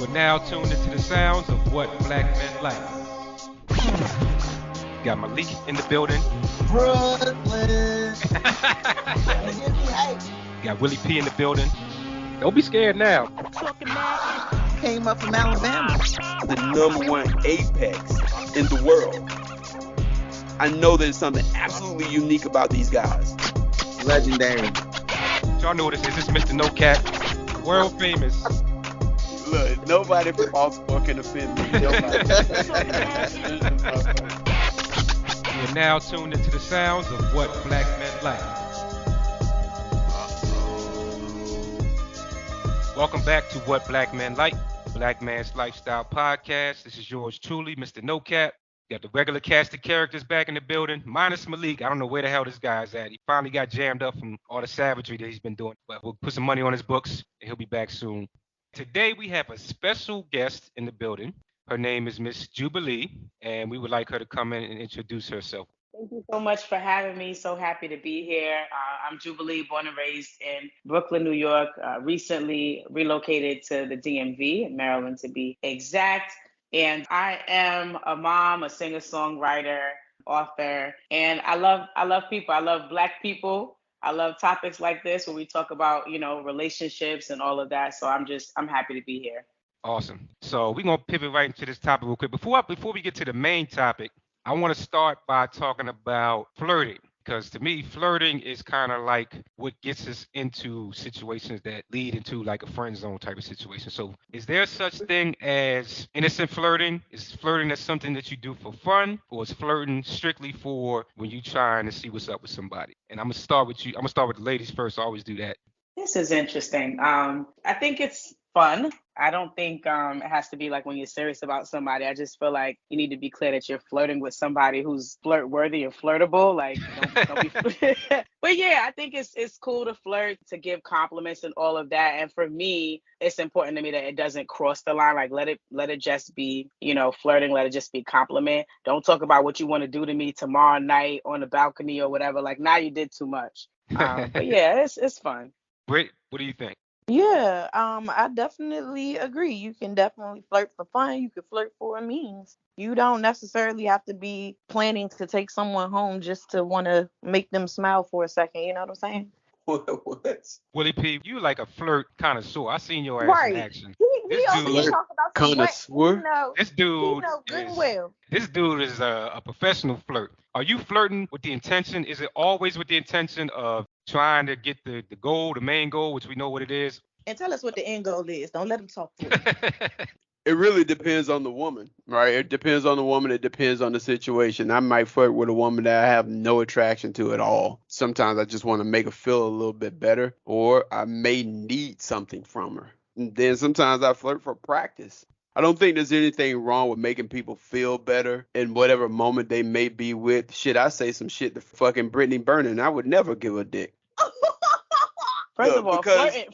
You are now tuned into the sounds of what black men like. Got Malik in the building. Brooklyn. Got Willie P in the building. Don't be scared now. Came up from Alabama. The #1 apex in the world. I know there's something absolutely unique about these guys. Legendary. Y'all know what this is. This is Mr. No Cap, world famous. Look, nobody from Baltimore can offend me. You're now tuned into the sounds of what black men like. Welcome back to What Black Men Like, Black Man's Lifestyle Podcast. This is yours truly, Mr. No Cap. Got the regular cast of characters back in the building, minus Malik. I don't know where the hell this guy's at. He finally got jammed up from all the savagery that he's been doing. But we'll put some money on his books, and he'll be back soon. Today, we have a special guest in the building. Her name is Miss Jubilee, and we would like her to come in and introduce herself. Thank you so much for having me. So happy to be here. I'm Jubilee, born and raised in Brooklyn, New York. Recently relocated to the DMV, in Maryland to be exact. And I am a mom, a singer, songwriter, author, and I love people. I love Black people. I love topics like this where we talk about, relationships and all of that. So I'm happy to be here. Awesome. So we're going to pivot right into this topic real quick. Before we get to the main topic, I want to start by talking about flirting, because to me, flirting is kind of like what gets us into situations that lead into like a friend zone type of situation. So is there such thing as innocent flirting? Is flirting that's something that you do for fun, or is flirting strictly for when you're trying to see what's up with somebody? And I'm going to start with you. I'm going to start with the ladies first. I always do that. This is interesting. I think it's fun. I don't think it has to be like when you're serious about somebody. I just feel like you need to be clear that you're flirting with somebody who's flirt worthy and flirtable. Like, don't be. But yeah, I think it's cool to flirt, to give compliments and all of that. And for me, it's important to me that it doesn't cross the line. Like, let it just be, flirting. Let it just be compliment. Don't talk about what you want to do to me tomorrow night on the balcony or whatever. Like, now you did too much. But yeah, it's fun. Britt, what do you think? Yeah, I definitely agree. You can definitely flirt for fun. You can flirt for a means. You don't necessarily have to be planning to take someone home just to want to make them smile for a second. You know what I'm saying? What? Willie P, you like a flirt connoisseur. I seen your ass Right. in action. We always talk about some Connoisseur? This dude good and is, well. This dude is a professional flirt. Are you flirting with the intention? Is it always with the intention of trying to get the goal, the main goal, which we know what it is? And tell us what the end goal is. Don't let them talk for you. It really depends on the woman, right? It depends on the woman. It depends on the situation. I might flirt with a woman that I have no attraction to at all. Sometimes I just want to make her feel a little bit better, or I may need something from her. And then sometimes I flirt for practice. I don't think there's anything wrong with making people feel better in whatever moment they may be with. Shit, I say some shit to fucking Brittney Burna, and I would never give a dick. First of all,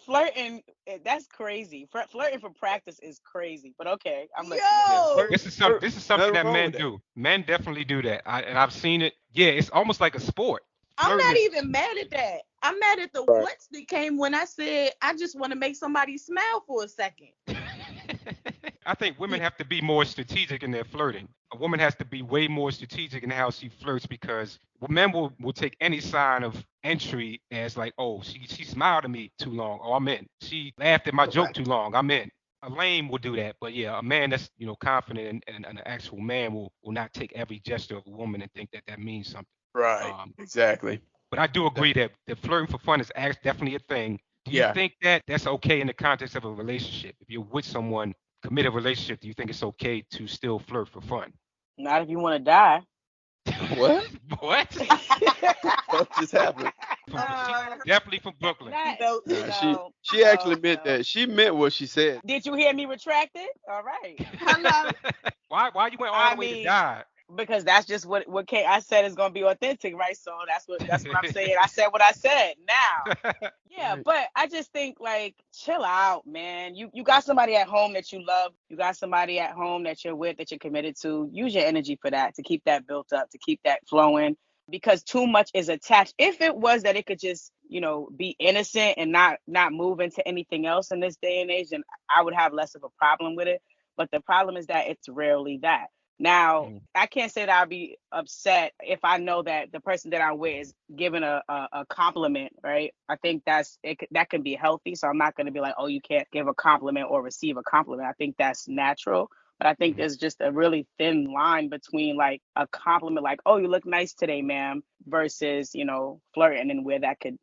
flirting, that's crazy. Flirting for practice is crazy, but okay. This is something that men do. Men definitely do that. And I've seen it. Yeah, it's almost like a sport. I'm not even mad at that. I'm mad at the what's that came when I said I just want to make somebody smile for a second. I think women have to be more strategic in their flirting. A woman has to be way more strategic in how she flirts, because men will take any sign of entry as like, oh, she smiled at me too long. Oh, I'm in. She laughed at my joke too long. I'm in. A lame will do that. But yeah, a man that's, confident and an actual man will not take every gesture of a woman and think that means something. Right. Exactly. But I do agree that flirting for fun is definitely a thing. Do you think that that's okay in the context of a relationship? If you're with someone, committed relationship, do you think it's okay to still flirt for fun? Not if you want to die. What? What? What just happened? Definitely from Brooklyn. She actually meant that. She meant what she said. Did you hear me retract it? All right. Hello. Why you went all the way to die? Because that's just what I said is gonna be authentic, right? So that's what I'm saying. I said what I said. Now, yeah, but I just think, like, chill out, man. You got somebody at home that you love. You got somebody at home that you're with, that you're committed to. Use your energy for that, to keep that built up, to keep that flowing. because too much is attached. If it was that it could just, be innocent and not move into anything else in this day and age, then I would have less of a problem with it. But the problem is that it's rarely that. Now, I can't say that I'll be upset if I know that the person that I'm with is giving a compliment, right? I think that can be healthy. So I'm not going to be like, oh, you can't give a compliment or receive a compliment. I think that's natural. But I think there's just a really thin line between like a compliment, like, oh, you look nice today, ma'am, versus, flirting, and where that could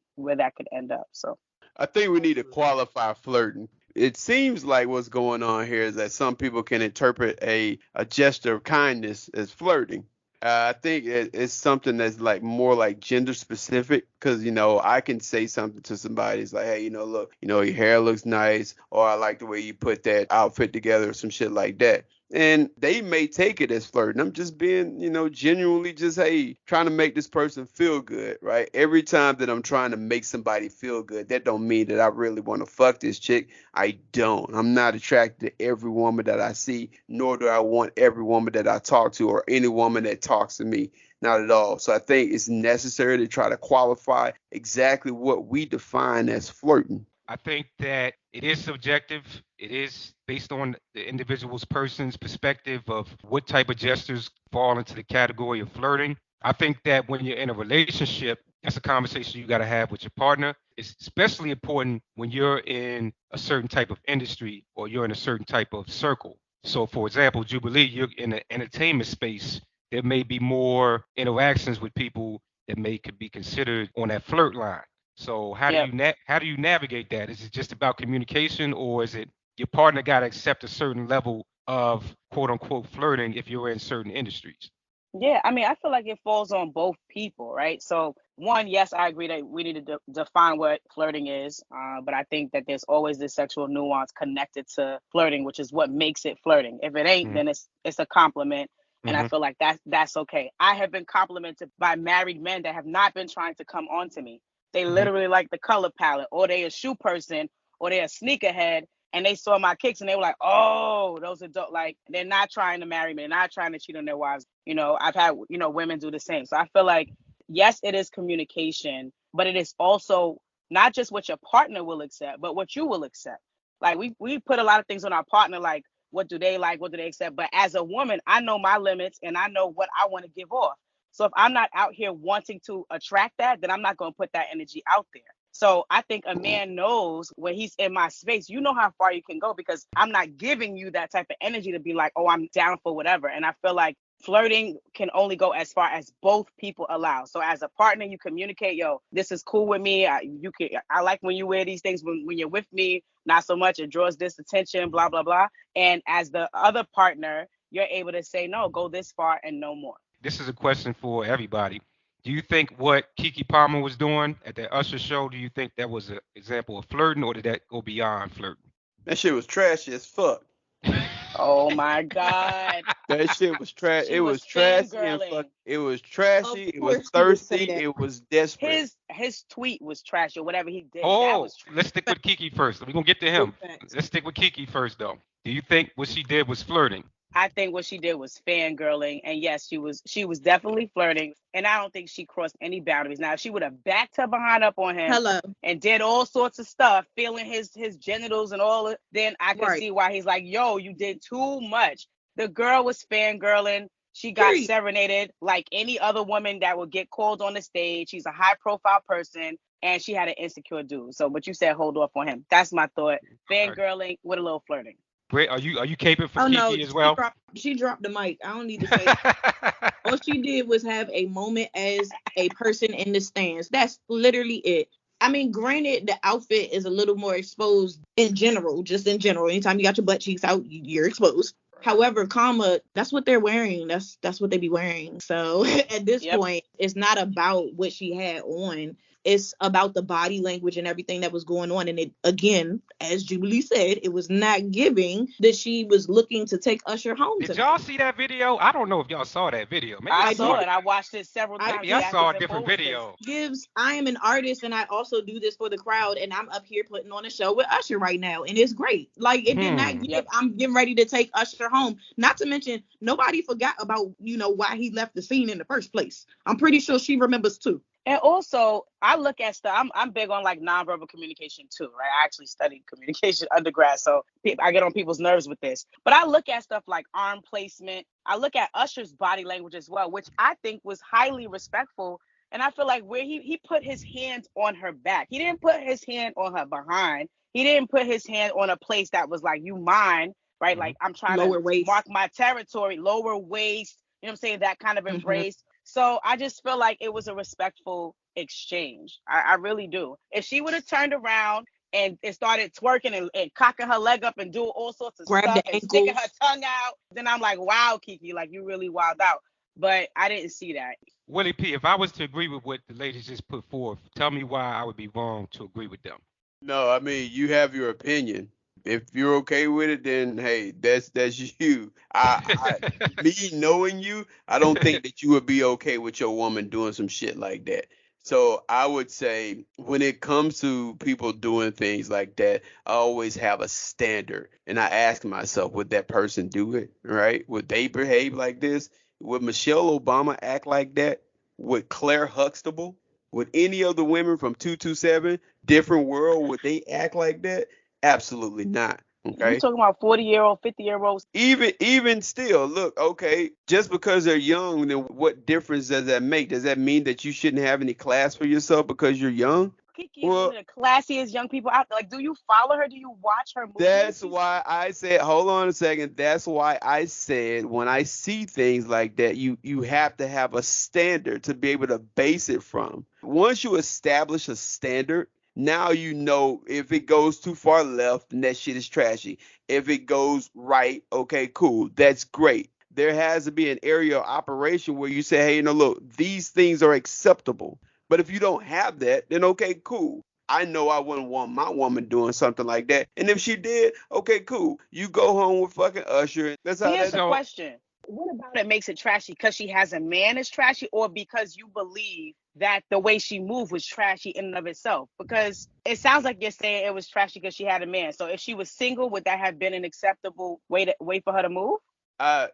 end up. So I think we need to qualify flirting. It seems like what's going on here is that some people can interpret a gesture of kindness as flirting. I think it's something that's like more like gender specific, because I can say something to somebody. It's like, hey, look, your hair looks nice, or I like the way you put that outfit together, or some shit like that. And they may take it as flirting. I'm just being, genuinely just, hey, trying to make this person feel good, right? Every time that I'm trying to make somebody feel good, that don't mean that I really want to fuck this chick. I don't. I'm not attracted to every woman that I see, nor do I want every woman that I talk to or any woman that talks to me. Not at all. So I think it's necessary to try to qualify exactly what we define as flirting. I think that it is subjective. It is based on the individual's person's perspective of what type of gestures fall into the category of flirting. I think that when you're in a relationship, that's a conversation you got to have with your partner. It's especially important when you're in a certain type of industry or you're in a certain type of circle. So, for example, Jubilee, you're in the entertainment space. There may be more interactions with people that could be considered on that flirt line. So how do you navigate that? Is it just about communication, or is it your partner got to accept a certain level of quote unquote flirting if you're in certain industries? Yeah, I mean, I feel like it falls on both people, right? So one, yes, I agree that we need to define what flirting is, but I think that there's always this sexual nuance connected to flirting, which is what makes it flirting. If it ain't, then it's a compliment. And I feel like that's okay. I have been complimented by married men that have not been trying to come on to me. They literally like the color palette, or they a shoe person, or they a sneakerhead, and they saw my kicks and they were like, oh, those are dope. Like, they're not trying to marry me. They're not trying to cheat on their wives. I've had, women do the same. So I feel like, yes, it is communication, but it is also not just what your partner will accept, but what you will accept. Like, we put a lot of things on our partner, like, what do they like? What do they accept? But as a woman, I know my limits and I know what I want to give off. So if I'm not out here wanting to attract that, then I'm not going to put that energy out there. So I think a man knows when he's in my space, you know how far you can go, because I'm not giving you that type of energy to be like, oh, I'm down for whatever. And I feel like flirting can only go as far as both people allow. So as a partner, you communicate, yo, this is cool with me. I like when you wear these things when you're with me, not so much. It draws this attention, blah, blah, blah. And as the other partner, you're able to say, no, go this far and no more. This is a question for everybody. Do you think what Keke Palmer was doing at that Usher show, do you think that was an example of flirting, or did that go beyond flirting? That shit was trashy as fuck. Oh my God. That shit was trash. It was trashy and fuck. It was trashy. It was thirsty. It was desperate. His tweet was trash, or whatever he did. Oh, let's stick with Keke first. We're gonna get to him. Let's stick with Keke first, though. Do you think what she did was flirting? I think what she did was fangirling, and yes, she was definitely flirting, and I don't think she crossed any boundaries. Now, if she would have backed her behind up on him and did all sorts of stuff, feeling his genitals and all of, then I can see why he's like, yo, you did too much. The girl was fangirling. She got serenaded like any other woman that would get called on the stage. She's a high-profile person, and she had an insecure dude. So, but you said hold off on him. That's my thought. Fangirling with a little flirting. Great. Are you caping for Keke as well? She dropped the mic. I don't need to say. All she did was have a moment as a person in the stands. That's literally it. I mean, granted, the outfit is a little more exposed in general, just in general. Anytime you got your butt cheeks out, you're exposed. However, that's what they're wearing. That's what they be wearing. So at this point, it's not about what she had on. It's about the body language and everything that was going on. And it, again, as Jubilee said, it was not giving that she was looking to take Usher home Did tonight. y'all see that video? I don't know if y'all saw that video. Maybe I I saw saw it. I watched it several times. Maybe I saw a different video. I am an artist and I also do this for the crowd, and I'm up here putting on a show with Usher right now, and it's great. Like, it did not give, I'm getting ready to take Usher home. Not to mention, nobody forgot about, why he left the scene in the first place. I'm pretty sure she remembers too. And also, I look at stuff. I'm big on like nonverbal communication too, right? I actually studied communication undergrad, so I get on people's nerves with this. But I look at stuff like arm placement. I look at Usher's body language as well, which I think was highly respectful. And I feel like where he put his hands on her back, he didn't put his hand on her behind. He didn't put his hand on a place that was like, you mine, right? Mm-hmm. Like, I'm trying lower to waist. Mark my territory, lower waist. You know what I'm saying? That kind of embrace. Mm-hmm. So I just feel like it was a respectful exchange. I really do. If she would have turned around and started twerking and cocking her leg up and doing all sorts of stuff and sticking her tongue out, then I'm like, wow, Keke, like you really wilded out. But I didn't see that. Willie P, if I was to agree with what the ladies just put forth, tell me why I would be wrong to agree with them. No, I mean, you have your opinion. If you're okay with it, then hey, that's you. Me knowing you, I don't think that you would be okay with your woman doing some shit like that. So I would say when it comes to people doing things like that, I always have a standard. And I ask myself, would that person do it? Right? Would they behave like this? Would Michelle Obama act like that? Would Claire Huxtable? Would any of the women from 227, Different World, would they act like that? Absolutely not. Okay. You're talking about 40-year-old, 50-year-olds. Even still, look, okay, just because they're young, then what difference does that make? Does that mean that you shouldn't have any class for yourself because you're young? Keke is one of the classiest young people out there. Like, do you follow her? Do you watch her movies? That's why I said, hold on a second. That's why I said when I see things like that, you have to have a standard to be able to base it from. Once you establish a standard, now you know if it goes too far left, then that shit is trashy. If it goes right, okay, cool. That's great. There has to be an area of operation where you say, hey, look, these things are acceptable. But if you don't have that, then okay, cool. I know I wouldn't want my woman doing something like that. And if she did, okay, cool. You go home with fucking Usher. That's how Here's the question. What about it makes it trashy? Because she has a man is trashy, or because you believe that the way she moved was trashy in and of itself? Because it sounds like you're saying it was trashy because she had a man. So if she was single, would that have been an acceptable way for her to move?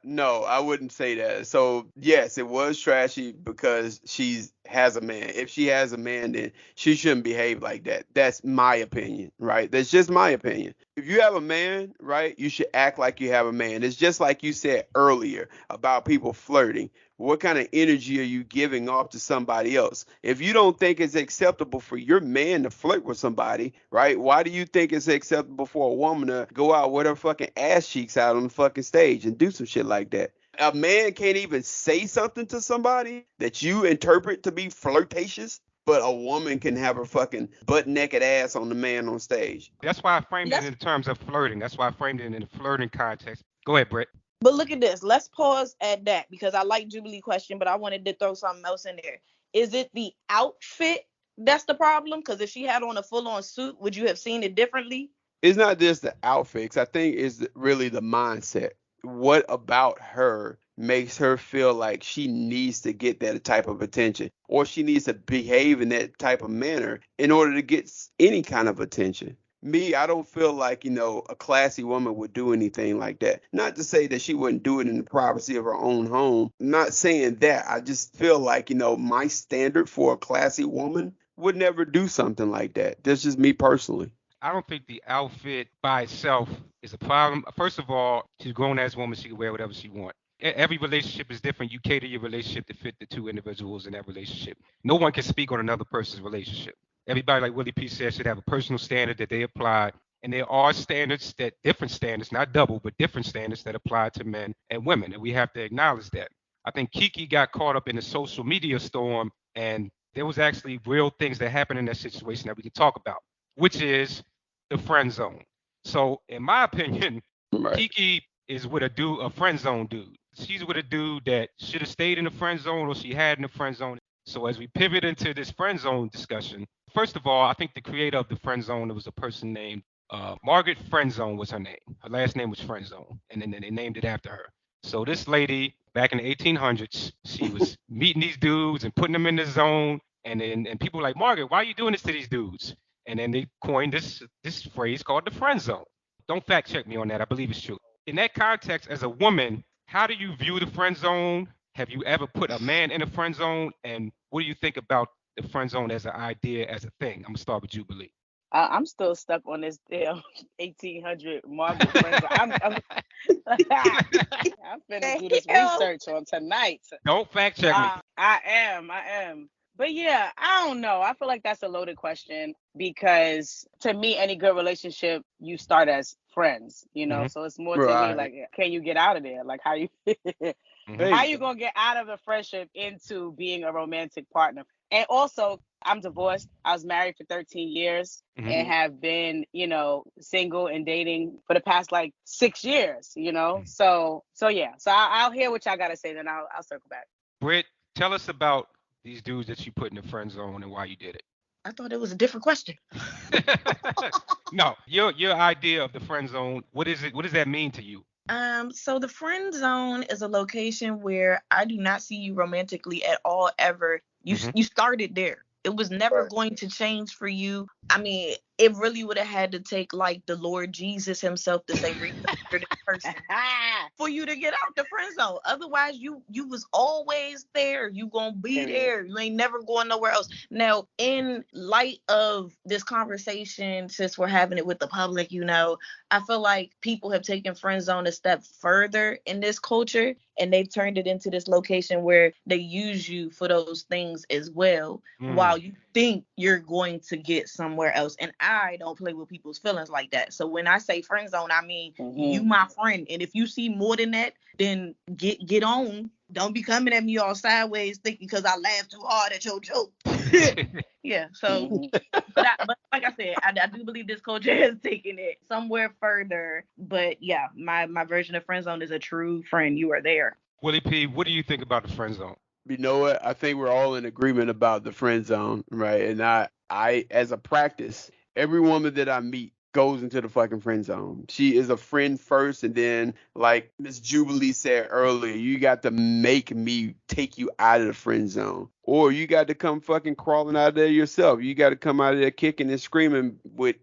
No, I wouldn't say that. So yes, it was trashy because she has a man. If she has a man, then she shouldn't behave like that. That's my opinion, right? That's just my opinion. If you have a man, right, you should act like you have a man. It's just like you said earlier about people flirting. What kind of energy are you giving off to somebody else? If you don't think it's acceptable for your man to flirt with somebody, right, why do you think it's acceptable for a woman to go out with her fucking ass cheeks out on the fucking stage and do some shit like that? A man can't even say something to somebody that you interpret to be flirtatious, but a woman can have her fucking butt naked ass on the man on stage. That's why I framed it in terms of flirting. That's why I framed it in the flirting context. Go ahead, Britt. But look at this. Let's pause at that because I like Jubilee question, but I wanted to throw something else in there. Is it the outfit that's the problem? Because if she had on a full-on suit, would you have seen it differently? It's not just the outfits. I think it's really the mindset. What about her makes her feel like she needs to get that type of attention, or she needs to behave in that type of manner in order to get any kind of attention? Me, I don't feel like, a classy woman would do anything like that. Not to say that she wouldn't do it in the privacy of her own home. I'm not saying that. I just feel like, my standard for a classy woman would never do something like that. That's just me personally. I don't think the outfit by itself is a problem. First of all, she's a grown-ass woman. She can wear whatever she wants. Every relationship is different. You cater your relationship to fit the two individuals in that relationship. No one can speak on another person's relationship. Everybody, like Willie P said, should have a personal standard that they apply. And there are different standards, not double, but different standards that apply to men and women. And we have to acknowledge that. I think Keke got caught up in the social media storm, and there was actually real things that happened in that situation that we can talk about, which is the friend zone. So in my opinion, right, Keke is with a friend zone dude. She's with a dude that should have stayed in the friend zone, or she had in the friend zone. So as we pivot into this friend zone discussion, first of all, I think the creator of the friend zone was a person named Margaret Friendzone was her name. Her last name was Friendzone, and then they named it after her. So this lady back in the 1800s, she was meeting these dudes and putting them in the zone, and people were like, Margaret, why are you doing this to these dudes? And then they coined this phrase called the friend zone. Don't fact check me on that. I believe it's true. In that context, as a woman, how do you view the friend zone? Have you ever put a man in a friend zone? And what do you think about the friend zone as an idea, as a thing? I'm gonna start with Jubilee. I'm still stuck on this damn 1800 Margaret friends. I'm finna do this research on tonight. Don't fact check me. I am. But yeah, I don't know. I feel like that's a loaded question because to me, any good relationship, you start as friends, you know? So it's more to me like, can you get out of there? Like, how you gonna get out of a friendship into being a romantic partner? And also, I'm divorced. I was married for 13 years and have been, single and dating for the past like 6 years, So yeah. So I'll hear what y'all gotta say, then I'll circle back. Britt, tell us about these dudes that you put in the friend zone and why you did it. I thought it was a different question. No, your idea of the friend zone, what is it? What does that mean to you? So the friend zone is a location where I do not see you romantically at all ever. You started there. It was never going to change for you. I mean, it really would have had to take like the Lord Jesus himself to say reconsider this person for you to get out the friend zone. Otherwise, you was always there. You gonna be there. You ain't never going nowhere else. Now, in light of this conversation, since we're having it with the public, I feel like people have taken friend zone a step further in this culture, and they've turned it into this location where they use you for those things as well, while you think you're going to get somewhere else. And I don't play with people's feelings like that. So when I say friend zone, I mean you my friend. And if you see more than that, then get on. Don't be coming at me all sideways thinking because I laughed too hard at your joke. Yeah. So, but like I said, I do believe this culture has taken it somewhere further. But yeah, my version of friend zone is a true friend. You are there. Willie P, what do you think about the friend zone? You know what? I think we're all in agreement about the friend zone, right? And I as a practice, every woman that I meet goes into the fucking friend zone. She is a friend first, and then, like Miss Jubilee said earlier, you got to make me take you out of the friend zone. Or you got to come fucking crawling out of there yourself. You got to come out of there kicking and screaming with,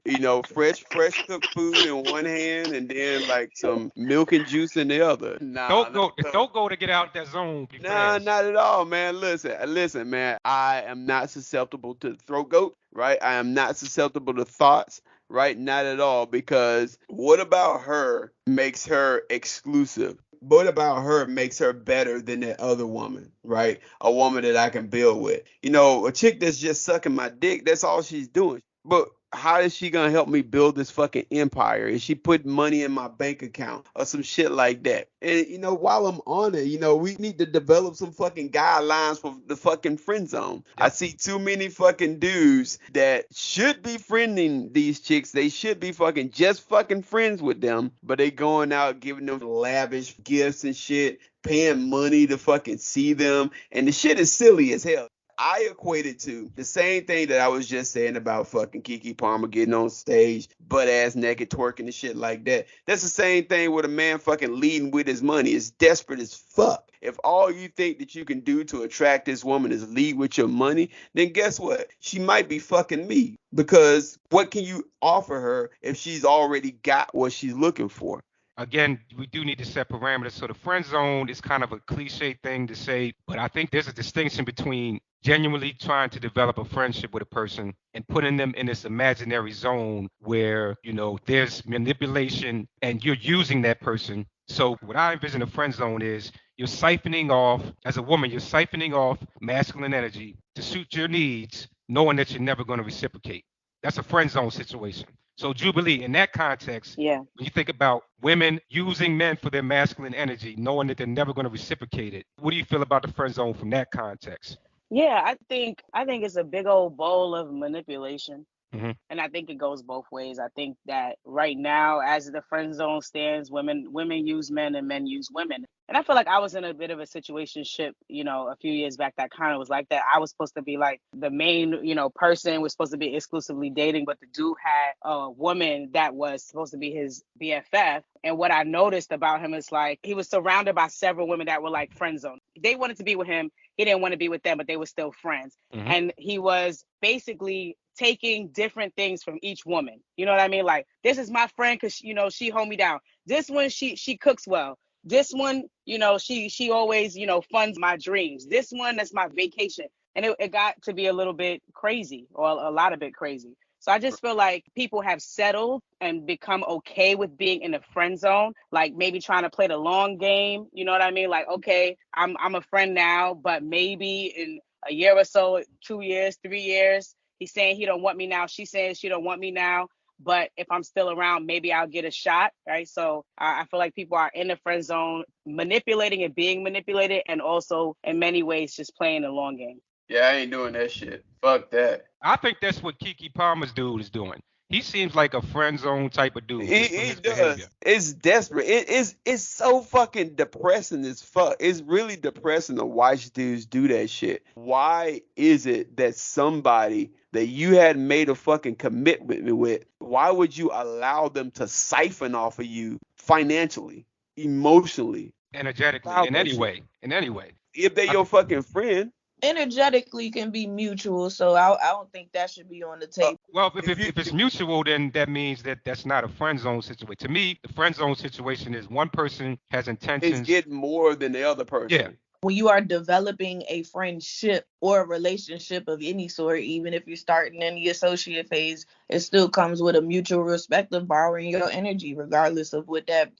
fresh cooked food in one hand and then like some milk and juice in the other. Don't go to get out that zone. Nah, not at all, man. Listen, man. I am not susceptible to the throat goat, right? I am not susceptible to thoughts. Right? Not at all, because what about her makes her exclusive? What about her makes her better than that other woman, right? A woman that I can build with. A chick that's just sucking my dick, that's all she's doing. But how is she gonna help me build this fucking empire? Is she putting money in my bank account or some shit like that? And while I'm on it, we need to develop some fucking guidelines for the fucking friend zone. I see too many fucking dudes that should be friending these chicks. They should be just fucking friends with them, but they going out giving them lavish gifts and shit, paying money to fucking see them, and the shit is silly as hell. I equate it to the same thing that I was just saying about fucking Keke Palmer getting on stage, butt ass naked, twerking and shit like that. That's the same thing with a man fucking leading with his money. It's desperate as fuck. If all you think that you can do to attract this woman is lead with your money, then guess what? She might be fucking me, because what can you offer her if she's already got what she's looking for? Again, we do need to set parameters. So the friend zone is kind of a cliche thing to say, but I think there's a distinction between genuinely trying to develop a friendship with a person and putting them in this imaginary zone where, there's manipulation and you're using that person. So what I envision a friend zone is you're siphoning off, as a woman, you're siphoning off masculine energy to suit your needs, knowing that you're never going to reciprocate. That's a friend zone situation. So Jubilee, in that context, when you think about women using men for their masculine energy, knowing that they're never going to reciprocate it, what do you feel about the friend zone from that context? Yeah, I think it's a big old bowl of manipulation. Mm-hmm. And I think it goes both ways. I think that right now, as the friend zone stands, women use men and men use women. And I feel like I was in a bit of a situationship, a few years back that kind of was like that. I was supposed to be like the main, person. We're supposed to be exclusively dating, but the dude had a woman that was supposed to be his BFF. And what I noticed about him is like he was surrounded by several women that were like friend zone. They wanted to be with him. He didn't want to be with them, but they were still friends. Mm-hmm. And he was basically taking different things from each woman. You know what I mean? Like, this is my friend because, she hold me down. This one, she cooks well. This one, she always, funds my dreams. This one, that's my vacation. And it got to be a little bit crazy, or a lot of bit crazy. So I just feel like people have settled and become okay with being in the friend zone, like maybe trying to play the long game. You know what I mean? Like, okay, I'm a friend now, but maybe in a year or so, 2 years, 3 years, he's saying he don't want me now. She's saying she don't want me now. But if I'm still around, maybe I'll get a shot, right? So I feel like people are in the friend zone, manipulating and being manipulated, and also in many ways just playing the long game. Yeah, I ain't doing that shit. Fuck that. I think that's what Keke Palmer's dude is doing. He seems like a friend zone type of dude. It does. It's desperate. It's so fucking depressing as fuck. It's really depressing to watch dudes do that shit. Why is it that somebody that you had made a fucking commitment with, why would you allow them to siphon off of you financially, emotionally, energetically, in any way? If they're your fucking friend. Energetically can be mutual, so I don't think that should be on the table. Well, if it's mutual, then that means that that's not a friend zone situation. To me, the friend zone situation is one person has intentions. It's getting more than the other person. Yeah. When you are developing a friendship or a relationship of any sort, even if you're starting in the associate phase, it still comes with a mutual respect of borrowing your energy, regardless of what that,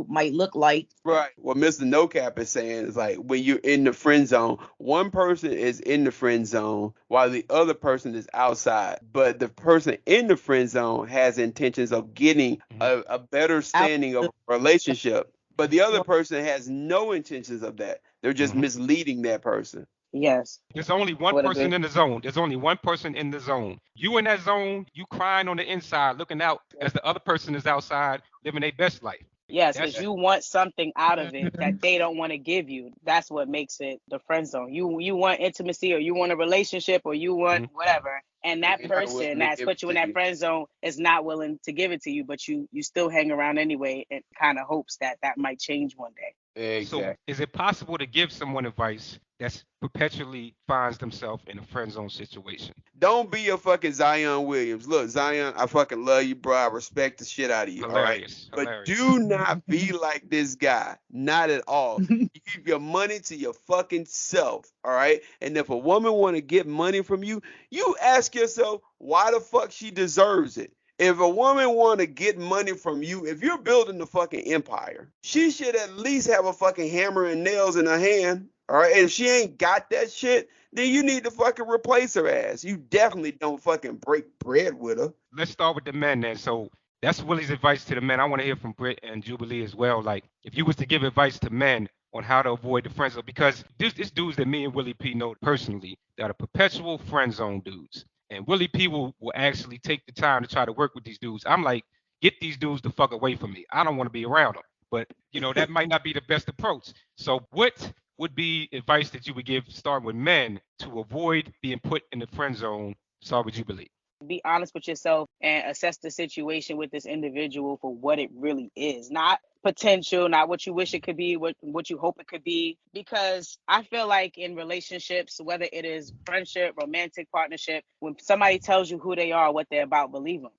might look like. Right. What Mr. No Cap is saying is like when you're in the friend zone, one person is in the friend zone while the other person is outside. But the person in the friend zone has intentions of getting a better standing of a relationship. But the other person has no intentions of that. They're just misleading that person. Yes. There's only one person in the zone. There's only one person in the zone. You in that zone, you crying on the inside, looking out as the other person is outside living their best life. Yes, because you want something out of it that they don't want to give you. That's what makes it the friend zone. You want intimacy, or you want a relationship, or you want whatever. And that person that's put you in that friend zone is not willing to give it to you, but you still hang around anyway and kind of hopes that might change one day. Exactly. So is it possible to give someone advice that's perpetually finds themselves in a friend zone situation? Don't be a fucking Zion Williams. Look, Zion, I fucking love you, bro. I respect the shit out of you. Hilarious. All right? But do not be like this guy. Not at all. You keep your money to your fucking self. All right. And if a woman want to get money from you, you ask yourself why the fuck she deserves it. If a woman want to get money from you, if you're building the fucking empire, she should at least have a fucking hammer and nails in her hand. All right. And if she ain't got that shit, then you need to fucking replace her ass. You definitely don't fucking break bread with her. Let's start with the men then. So that's Willie's advice to the men. I want to hear from Britt and Jubilee as well. Like, if you was to give advice to men on how to avoid the friend zone, because this dudes that me and Willie P know personally that are perpetual friend zone dudes. And Willie P will actually take the time to try to work with these dudes. I'm like, get these dudes the fuck away from me. I don't want to be around them. But, that might not be the best approach. So what would be advice that you would give, starting with men, to avoid being put in the friend zone? Start with Jubilee. Be honest with yourself and assess the situation with this individual for what it really is. Not potential, not what you wish it could be, what you hope it could be. Because I feel like in relationships, whether it is friendship, romantic partnership, when somebody tells you who they are, what they're about, believe them,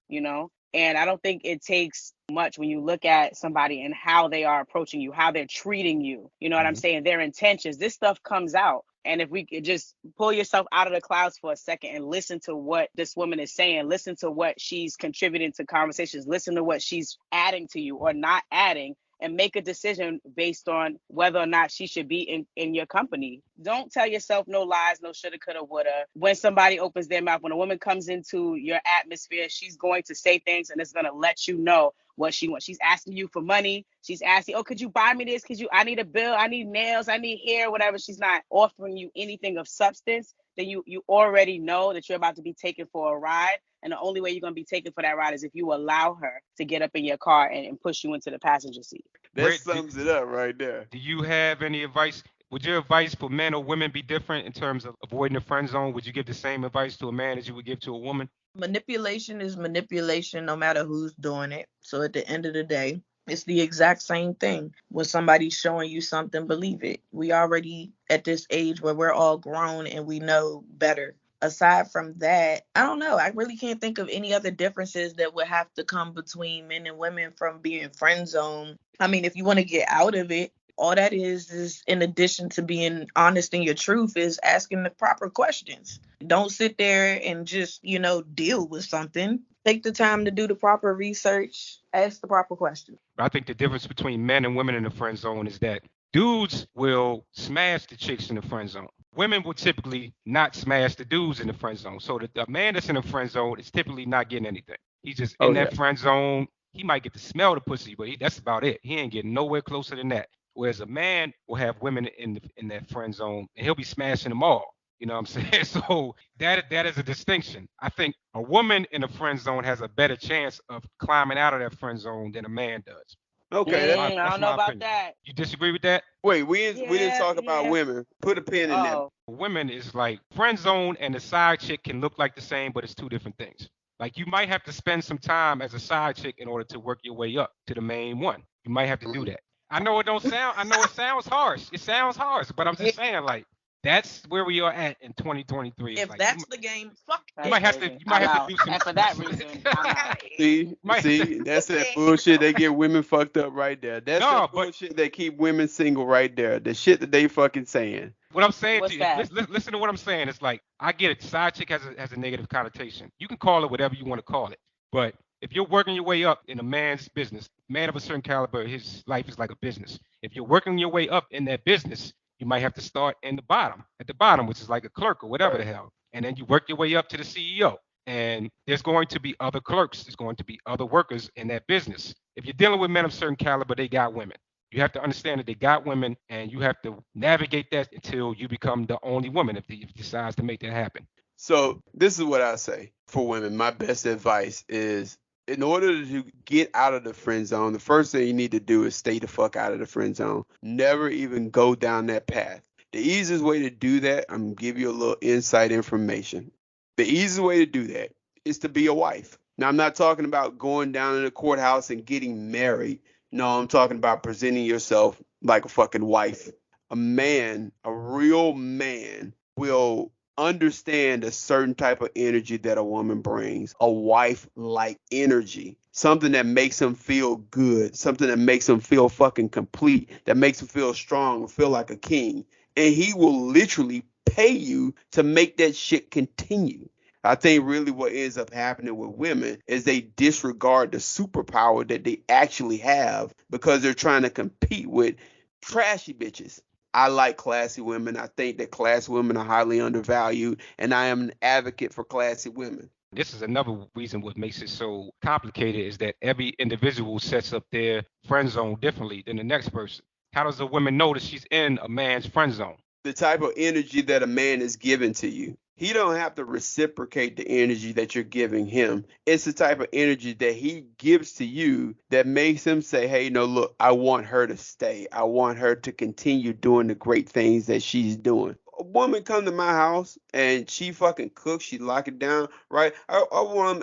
And I don't think it takes much when you look at somebody and how they are approaching you, how they're treating you. You know what I'm saying? Their intentions. This stuff comes out. And if we could just pull yourself out of the clouds for a second and listen to what this woman is saying, listen to what she's contributing to conversations, listen to what she's adding to you or not adding, and make a decision based on whether or not she should be in your company. Don't tell yourself no lies, no shoulda, coulda, woulda. When somebody opens their mouth, when a woman comes into your atmosphere, she's going to say things and it's going to let you know what she wants. She's asking you for money. She's asking, oh, could you buy me this? I need a bill. I need nails. I need hair, whatever. She's not offering you anything of substance. Then you already know that you're about to be taken for a ride. And the only way you're going to be taken for that ride is if you allow her to get up in your car and push you into the passenger seat. That sums it up right there. Do you have any advice? Would your advice for men or women be different in terms of avoiding the friend zone? Would you give the same advice to a man as you would give to a woman? Manipulation is manipulation no matter who's doing it. So at the end of the day, it's the exact same thing. When somebody's showing you something, believe it. We already at this age where we're all grown and we know better. Aside from that, I don't know. I really can't think of any other differences that would have to come between men and women from being friend zone. I mean, if you want to get out of it, all that is in addition to being honest in your truth, is asking the proper questions. Don't sit there and just, deal with something. Take the time to do the proper research, ask the proper questions. I think the difference between men and women in the friend zone is that dudes will smash the chicks in the friend zone. Women will typically not smash the dudes in the friend zone. So the man that's in the friend zone is typically not getting anything. He's just in that friend zone. He might get to smell the pussy, but that's about it. He ain't getting nowhere closer than that. Whereas a man will have women in that friend zone, and he'll be smashing them all. You know what I'm saying? So that is a distinction. I think a woman in a friend zone has a better chance of climbing out of that friend zone than a man does. Okay. I don't know about that. You disagree with that? Wait, we didn't talk about women. Put a pin in that. Women is like friend zone and the side chick can look like the same, but it's two different things. Like you might have to spend some time as a side chick in order to work your way up to the main one. You might have to do that. I know it sounds harsh. It sounds harsh, but I'm just saying, like, that's where we are at in 2023. If like, that's the game, fuck it. You might have to do some. And for that reason, I'm out. See, that's that bullshit that get women fucked up right there. That's that bullshit that keep women single right there. The shit that they fucking saying. What I'm saying to you, listen to what I'm saying. It's like, I get it. Side chick has a negative connotation. You can call it whatever you want to call it, but if you're working your way up in a man's business, man of a certain caliber, his life is like a business. If you're working your way up in that business, you might have to start at the bottom, which is like a clerk or whatever the hell. And then you work your way up to the CEO. And there's going to be other clerks. There's going to be other workers in that business. If you're dealing with men of certain caliber, they got women. You have to understand that they got women, and you have to navigate that until you become the only woman if he decides to make that happen. So this is what I say for women. My best advice is, in order to get out of the friend zone, the first thing you need to do is stay the fuck out of the friend zone. Never even go down that path. The easiest way to do that, I'm going to give you a little inside information. The easiest way to do that is to be a wife. Now, I'm not talking about going down to the courthouse and getting married. No, I'm talking about presenting yourself like a fucking wife. A man, a real man, will understand a certain type of energy that a woman brings, a wife-like energy, something that makes him feel good, something that makes him feel fucking complete, that makes him feel strong, feel like a king. And he will literally pay you to make that shit continue. I think really what ends up happening with women is they disregard the superpower that they actually have because they're trying to compete with trashy bitches. I like classy women. I think that classy women are highly undervalued, and I am an advocate for classy women. This is another reason what makes it so complicated is that every individual sets up their friend zone differently than the next person. How does a woman know that she's in a man's friend zone? The type of energy that a man is giving to you. He don't have to reciprocate the energy that you're giving him. It's the type of energy that he gives to you that makes him say, hey, no, look, I want her to stay. I want her to continue doing the great things that she's doing. A woman come to my house and she fucking cooks. She lock it down, right? I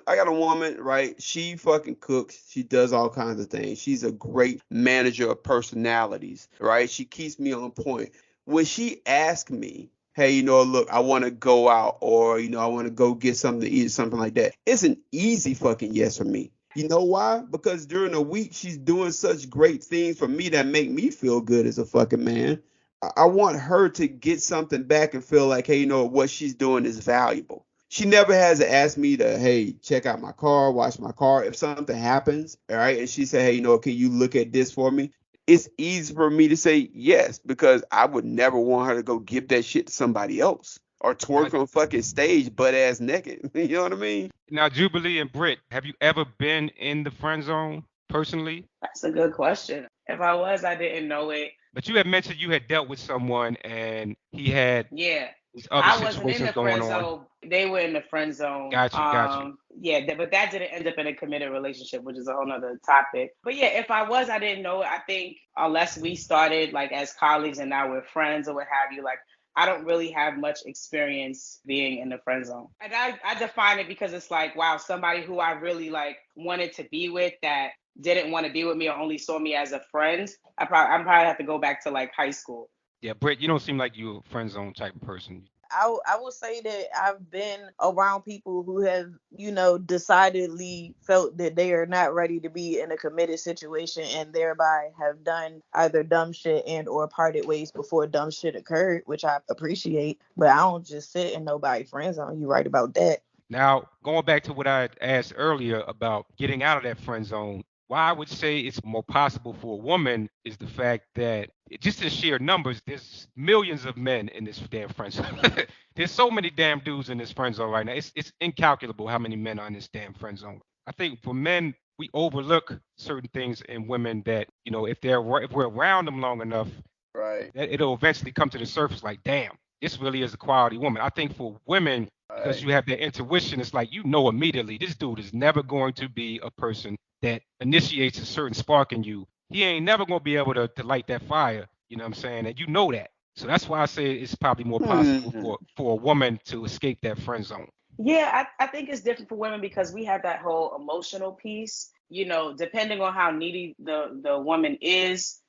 got a woman, right? She fucking cooks. She does all kinds of things. She's a great manager of personalities, right? She keeps me on point. When she asks me, hey, look, I want to go out, or, I want to go get something to eat, something like that, it's an easy fucking yes for me. You know why? Because during the week, she's doing such great things for me that make me feel good as a fucking man. I want her to get something back and feel like, hey, what she's doing is valuable. She never has to ask me to, hey, check out my car, wash my car. If something happens, all right, and she said, hey, can you look at this for me? it's easy for me to say yes because I would never want her to go give that shit to somebody else or twerk on fucking stage butt ass naked. You know what I mean? Now, Jubilee and Britt, have you ever been in the friend zone personally? That's a good question. If I was, I didn't know it. But you had mentioned you had dealt with someone and he had Yeah. these other I wasn't in situations the going friend on. zone. They were in the friend zone. Got you. Yeah, but that didn't end up in a committed relationship, which is a whole nother topic. But yeah, if I was, I didn't know it. I think unless we started like as colleagues and now we're friends or what have you, like I don't really have much experience being in the friend zone. And I define it because it's like, wow, somebody who I really like wanted to be with that didn't want to be with me or only saw me as a friend. I'm probably have to go back to like high school. Yeah, Britt, you don't seem like you're a friend zone type of person. I will say that I've been around people who have, decidedly felt that they are not ready to be in a committed situation and thereby have done either dumb shit and or parted ways before dumb shit occurred, which I appreciate. But I don't just sit in nobody's friend zone. You right about that. Now, going back to what I asked earlier about getting out of that friend zone, why I would say it's more possible for a woman is the fact that just in sheer numbers, there's millions of men in this damn friend zone. There's so many damn dudes in this friend zone right now. It's incalculable how many men are in this damn friend zone. I think for men, we overlook certain things in women that, if we're around them long enough, Right. that it'll eventually come to the surface like, damn, this really is a quality woman. I think for women, because you have that intuition, it's like immediately this dude is never going to be a person that initiates a certain spark in you. He ain't never going to be able to light that fire. You know what I'm saying? And you know that. So that's why I say it's probably more possible for a woman to escape that friend zone. Yeah, I think it's different for women because we have that whole emotional piece, depending on how needy the woman is,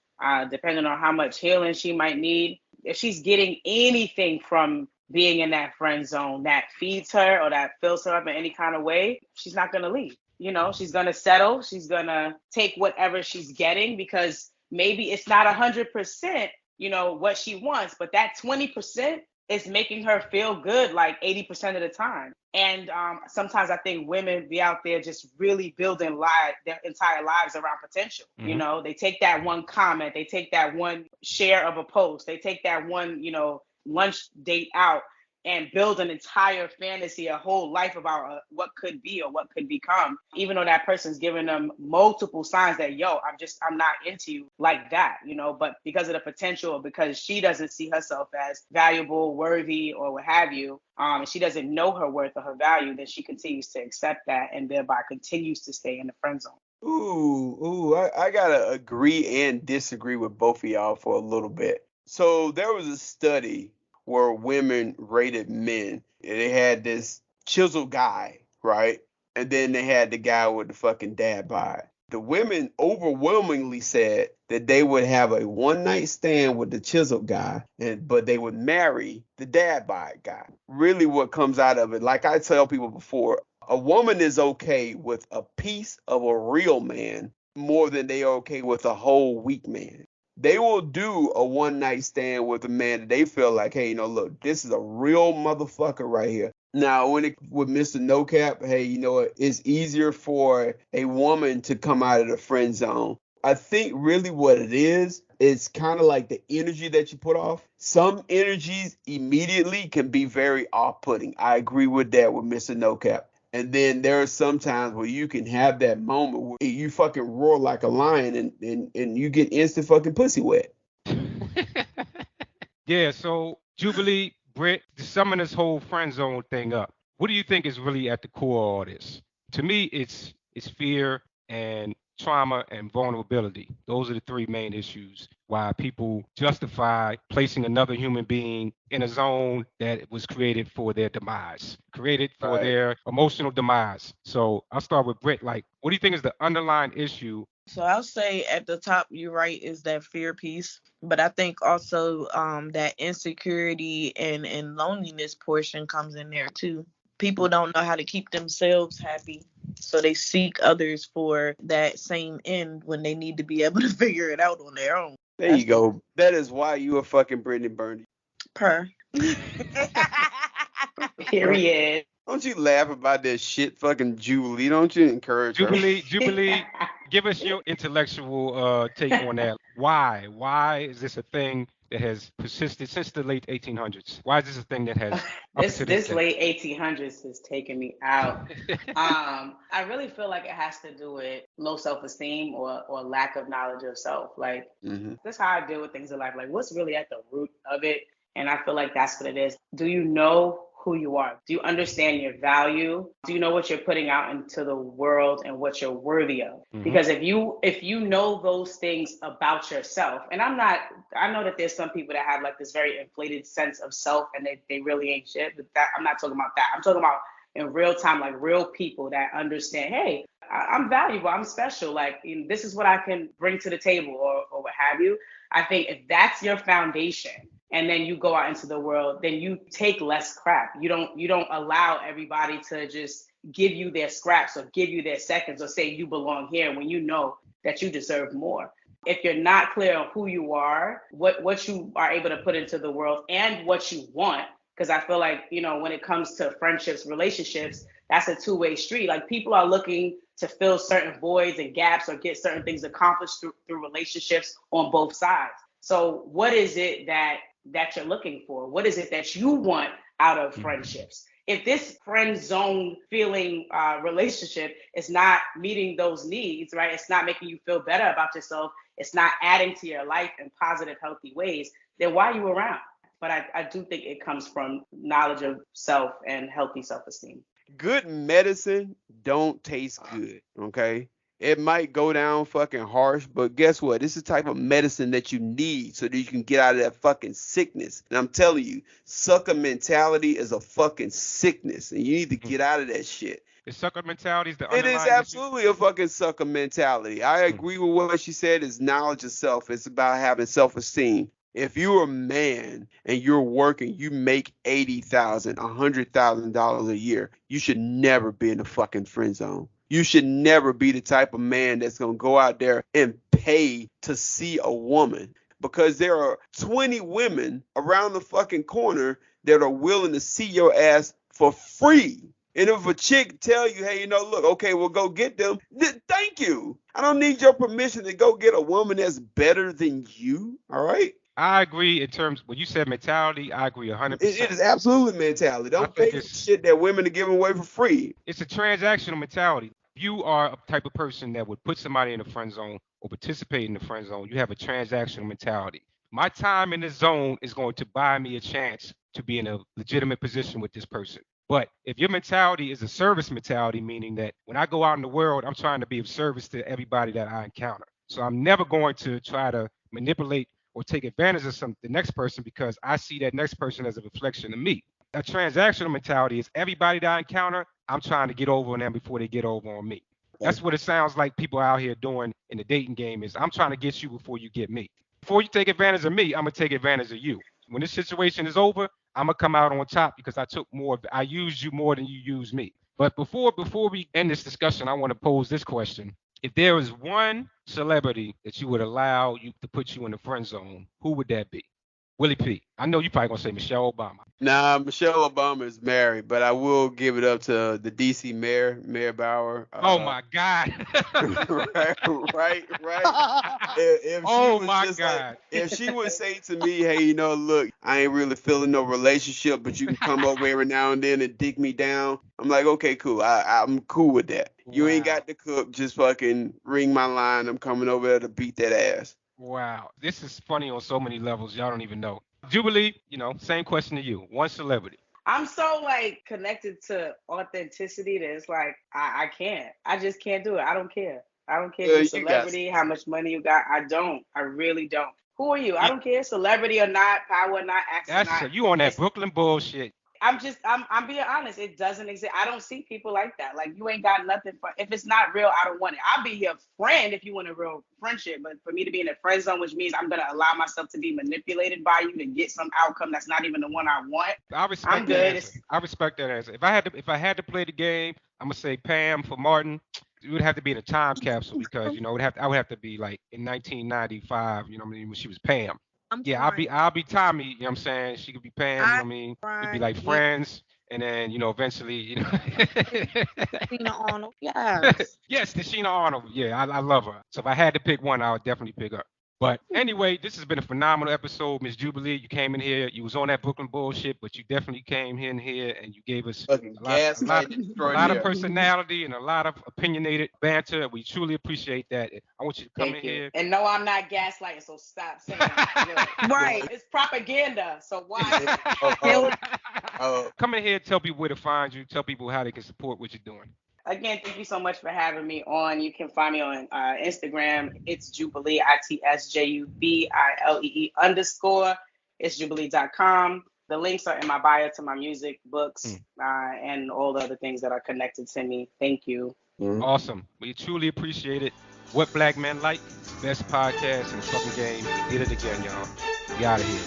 depending on how much healing she might need. If she's getting anything from being in that friend zone that feeds her or that fills her up in any kind of way, she's not going to leave. She's going to settle. She's going to take whatever she's getting because maybe it's not 100%, what she wants, but that 20% is making her feel good like 80% of the time. And sometimes I think women be out there just really building their entire lives around potential. Mm-hmm. They take that one comment, they take that one share of a post, they take that one, lunch date out and build an entire fantasy, a whole life about what could be or what could become, even though that person's giving them multiple signs that, I'm not into you like that, but because of the potential, because she doesn't see herself as valuable, worthy, or what have you, and she doesn't know her worth or her value, then she continues to accept that and thereby continues to stay in the friend zone. I gotta agree and disagree with both of y'all for a little bit. So there was a study where women rated men. They had this chiseled guy, right? And then they had the guy with the fucking dad bod. The women overwhelmingly said that they would have a one-night stand with the chiseled guy, but they would marry the dad bod guy. Really what comes out of it, like I tell people before, a woman is okay with a piece of a real man more than they are okay with a whole weak man. They will do a one-night stand with a man that they feel like, hey, look, this is a real motherfucker right here. Now, with Mr. No Cap, hey, it's easier for a woman to come out of the friend zone. I think really what it is, it's kind of like the energy that you put off. Some energies immediately can be very off-putting. I agree with that with Mr. No Cap. And then there are some times where you can have that moment where you fucking roar like a lion and you get instant fucking pussy wet. Yeah, so Jubilee, Britt, to summing this whole friend zone thing up, what do you think is really at the core of all this? To me, it's fear and trauma and vulnerability. Those are the three main issues why people justify placing another human being in a zone that was created for their demise, created for their emotional demise. So I'll start with Britt. Like, what do you think is the underlying issue? So I'll say at the top, you're right, is that fear piece. But I think also that insecurity and loneliness portion comes in there too. People don't know how to keep themselves happy. So they seek others for that same end when they need to be able to figure it out on their own. There you go. That is why you a fucking Brittney Burns. Per. Period. Don't you laugh about that shit, fucking Jubilee. Don't you encourage her? Jubilee, Give us your intellectual take on that. Why? Why is this a thing that has persisted since the late 1800s? Why is this a thing that has up this to this this day? late 1800s is taking me out. I really feel like it has to do with low self-esteem or lack of knowledge of self. Like Mm-hmm. that's how I deal with things in life. Like what's really at the root of it? And I feel like that's what it is. Do you know who you are? Do you understand your value? Do you know what you're putting out into the world and what you're worthy of? Mhm. Because if you know those things about yourself, and I know that there's some people that have like this very inflated sense of self and they really ain't shit, but that I'm not talking about that. I'm talking about in real time, like real people that understand, hey, I'm valuable, I'm special, like this is what I can bring to the table or what have you. I think if that's your foundation, and then you go out into the world, then you take less crap. You don't allow everybody to just give you their scraps or give you their seconds or say you belong here when you know that you deserve more. If you're not clear on who you are, what you are able to put into the world and what you want, because I feel like, when it comes to friendships, relationships, that's a two-way street. Like people are looking to fill certain voids and gaps or get certain things accomplished through relationships on both sides. So what is it that you're looking for? What is it that you want out of friendships? If this friend zone feeling relationship is not meeting those needs, right? It's not making you feel better about yourself. It's not adding to your life in positive, healthy ways. Then why are you around? But I do think it comes from knowledge of self and healthy self-esteem. Good medicine don't taste good, okay? It might go down fucking harsh, but guess what? This is the type of medicine that you need so that you can get out of that fucking sickness. And I'm telling you, sucker mentality is a fucking sickness, and you need to get out of that shit. The sucker mentality is the It underlying is issue. absolutely a fucking sucker mentality. I agree with what she said. Is knowledge of self. It's about having self-esteem. If you're a man and you're working, you make $80,000, $100,000 a year. You should never be in the fucking friend zone. You should never be the type of man that's going to go out there and pay to see a woman, because there are 20 women around the fucking corner that are willing to see your ass for free. And if a chick tell you, hey, look, okay, we'll go get them, thank you. I don't need your permission to go get a woman that's better than you, all right? I agree in terms when you said mentality. I agree 100%. It is absolutely mentality. Don't pay for shit that women are giving away for free. It's a transactional mentality. If you are a type of person that would put somebody in the friend zone or participate in the friend zone, you have a transactional mentality. My time in the zone is going to buy me a chance to be in a legitimate position with this person. But if your mentality is a service mentality, meaning that when I go out in the world, I'm trying to be of service to everybody that I encounter. So I'm never going to try to manipulate or take advantage of the next person because I see that next person as a reflection of me. A transactional mentality is everybody that I encounter, I'm trying to get over on them before they get over on me. That's what it sounds like people out here doing in the dating game is I'm trying to get you before you get me. Before you take advantage of me, I'm going to take advantage of you. When this situation is over, I'm going to come out on top because I used you more than you used me. But before we end this discussion, I want to pose this question. If there was one celebrity that you would allow you to put you in the friend zone, who would that be? Willie P. I know you probably gonna say Michelle Obama. Nah, Michelle Obama is married, but I will give it up to the DC Mayor Bauer. Oh my God. right. If oh she was my just God. Like, if she would say to me, hey, look, I ain't really feeling no relationship, but you can come over every now and then and dig me down. I'm like, okay, cool. I'm cool with that. You ain't got to cook. Just fucking ring my line. I'm coming over there to beat that ass. Wow. This is funny on so many levels. Y'all don't even know. Jubilee, same question to you. One celebrity. I'm so connected to authenticity that it's like I can't. I just can't do it. I don't care. I don't care if you're a celebrity, how much money you got. I don't. I really don't. Who are you? I don't care. Celebrity or not, power or not, access or not. You on that Brooklyn bullshit. I'm being honest. It doesn't exist. I don't see people like that. Like you ain't got nothing for. If it's not real, I don't want it. I'll be your friend if you want a real friendship. But for me to be in a friend zone, which means I'm gonna allow myself to be manipulated by you to get some outcome that's not even the one I want. I respect that answer. I respect that answer. If I had to play the game, I'm gonna say Pam for Martin. It would have to be in a time capsule because I would have to be like in 1995. When she was Pam. I'll be Tommy, you know what I'm saying? She could be Pam, you know what I mean? We'd be like friends, and then eventually Tina Arnold. Yes. yes, the Sheena Arnold. Yeah, I love her. So if I had to pick one, I would definitely pick her. But anyway, this has been a phenomenal episode, Miss Jubilee. You came in here. You was on that Brooklyn bullshit, but you definitely came in here and you gave us Fucking a lot gaslighting of personality and a lot of opinionated banter. We truly appreciate that. I want you to come Thank in you. here. And no, I'm not gaslighting, so stop saying that. Right. It's propaganda, so why? Come in here, tell people where to find you, tell people how they can support what you're doing. Again, thank you so much for having me on. You can find me on Instagram. It's Jubilee, ITSJUBILEE_. It's Jubilee.com. The links are in my bio to my music, books, and all the other things that are connected to me. Thank you. Awesome. We truly appreciate it. What Black Men Like, best podcast in the fucking game. We did it again, y'all. We out of here.